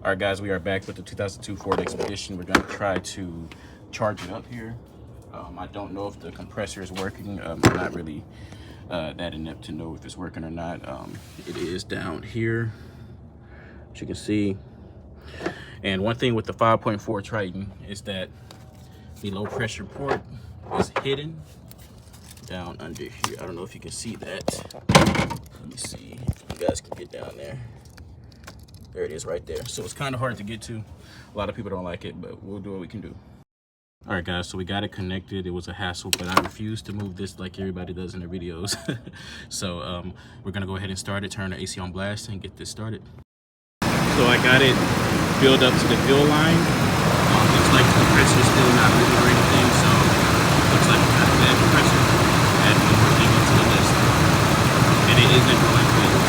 All right, guys, we are back with the 2002 Ford Expedition. We're going to try to charge it up here. I don't know if the compressor is working. I'm not really that inept to know if it's working or not. It is down here, as you can see. And one thing with the 5.4 Triton is that the low pressure port is hidden down under here. I don't know if you can see that. Let me see if you guys can get down there. There it is right there. So it's kind of hard to get to. A lot of people don't like it, but we'll do what we can do. All right, guys, so we got it connected. It was a hassle, but I refuse to move this like everybody does in their videos. So we're gonna go ahead and start it, turn the AC on blast, and get this started. So I got it filled up to the fill line. Looks like the compressor is still not moving or anything, so looks like we got a bad compressor. Add one more thing into the list. And it isn't going good.